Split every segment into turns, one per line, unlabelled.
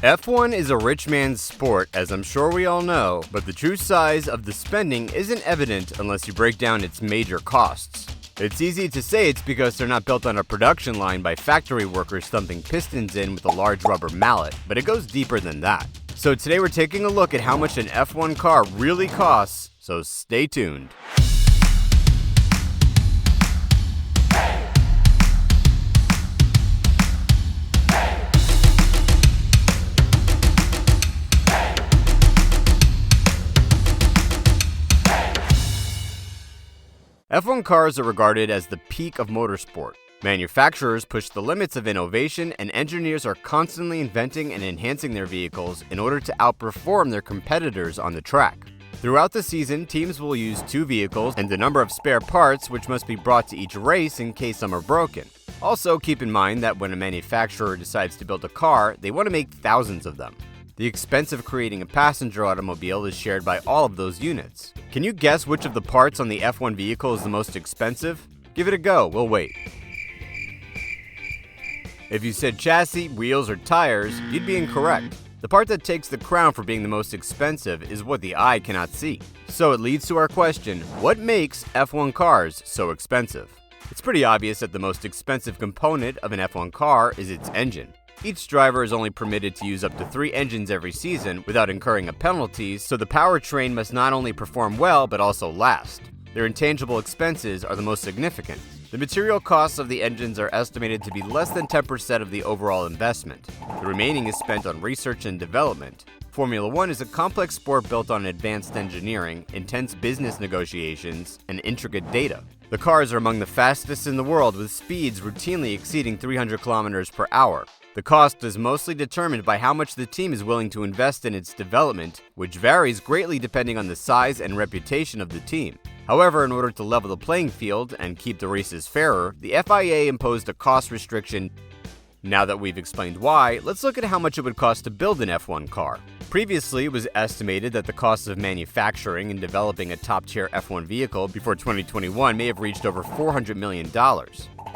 F1 is a rich man's sport, as I'm sure we all know, but the true size of the spending isn't evident unless you break down its major costs. It's easy to say it's because they're not built on a production line by factory workers thumping pistons in with a large rubber mallet, but it goes deeper than that. So today we're taking a look at how much an F1 car really costs, so stay tuned. F1 cars are regarded as the peak of motorsport. Manufacturers push the limits of innovation, and engineers are constantly inventing and enhancing their vehicles in order to outperform their competitors on the track. Throughout the season, teams will use two vehicles and a number of spare parts which must be brought to each race in case some are broken. Also, keep in mind that when a manufacturer decides to build a car, they want to make thousands of them. The expense of creating a passenger automobile is shared by all of those units. Can you guess which of the parts on the F1 vehicle is the most expensive? Give it a go, we'll wait. If you said chassis, wheels, or tires, you'd be incorrect. The part that takes the crown for being the most expensive is what the eye cannot see. So it leads to our question, what makes F1 cars so expensive? It's pretty obvious that the most expensive component of an F1 car is its engine. Each driver is only permitted to use up to 3 engines every season without incurring a penalty, so the powertrain must not only perform well but also last. Their intangible expenses are the most significant. The material costs of the engines are estimated to be less than 10% of the overall investment. The remaining is spent on research and development. Formula One is a complex sport built on advanced engineering, intense business negotiations, and intricate data. The cars are among the fastest in the world, with speeds routinely exceeding 300 kilometers per hour. The cost is mostly determined by how much the team is willing to invest in its development, which varies greatly depending on the size and reputation of the team. However, in order to level the playing field and keep the races fairer, the FIA imposed a cost restriction. Now that we've explained why, let's look at how much it would cost to build an F1 car. Previously, it was estimated that the cost of manufacturing and developing a top-tier F1 vehicle before 2021 may have reached over $400 million.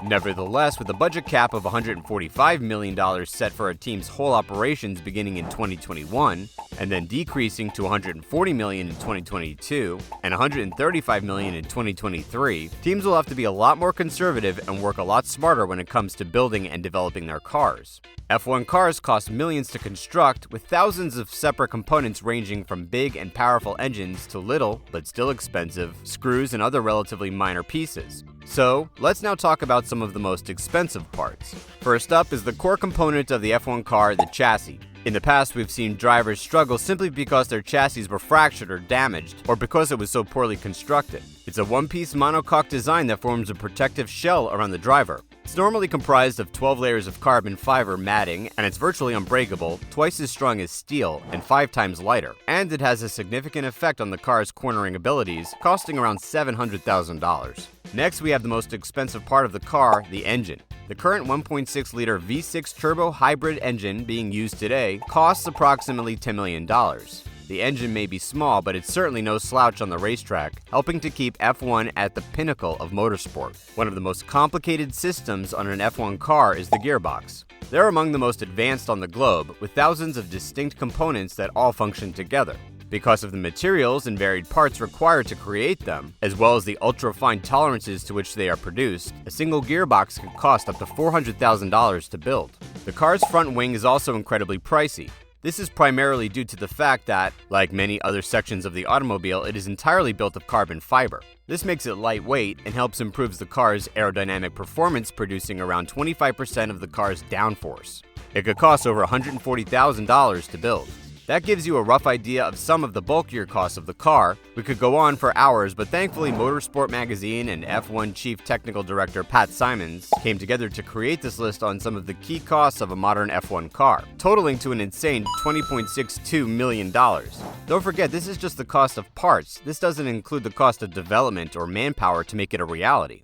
Nevertheless, with a budget cap of $145 million set for a team's whole operations beginning in 2021, and then decreasing to $140 million in 2022 and $135 million in 2023, teams will have to be a lot more conservative and work a lot smarter when it comes to building and developing their cars. F1 cars cost millions to construct, with thousands of separate components ranging from big and powerful engines to little, but still expensive, screws and other relatively minor pieces. So, let's now talk about some of the most expensive parts. First up is the core component of the F1 car, the chassis. In the past, we've seen drivers struggle simply because their chassis were fractured or damaged, or because it was so poorly constructed. It's a one-piece monocoque design that forms a protective shell around the driver. It's normally comprised of 12 layers of carbon fiber matting, and it's virtually unbreakable, twice as strong as steel, and 5 times lighter. And it has a significant effect on the car's cornering abilities, costing around $700,000. Next, we have the most expensive part of the car, the engine. The current 1.6-liter V6 turbo hybrid engine being used today costs approximately $10 million. The engine may be small, but it's certainly no slouch on the racetrack, helping to keep F1 at the pinnacle of motorsport. One of the most complicated systems on an F1 car is the gearbox. They're among the most advanced on the globe, with thousands of distinct components that all function together. Because of the materials and varied parts required to create them, as well as the ultra-fine tolerances to which they are produced, a single gearbox could cost up to $400,000 to build. The car's front wing is also incredibly pricey. This is primarily due to the fact that, like many other sections of the automobile, it is entirely built of carbon fiber. This makes it lightweight and helps improve the car's aerodynamic performance, producing around 25% of the car's downforce. It could cost over $140,000 to build. That gives you a rough idea of some of the bulkier costs of the car. We could go on for hours, but thankfully Motorsport magazine and F1 Chief Technical Director Pat Simons came together to create this list on some of the key costs of a modern F1 car, totaling to an insane $20.62 million. Don't forget, this is just the cost of parts. This doesn't include the cost of development or manpower to make it a reality.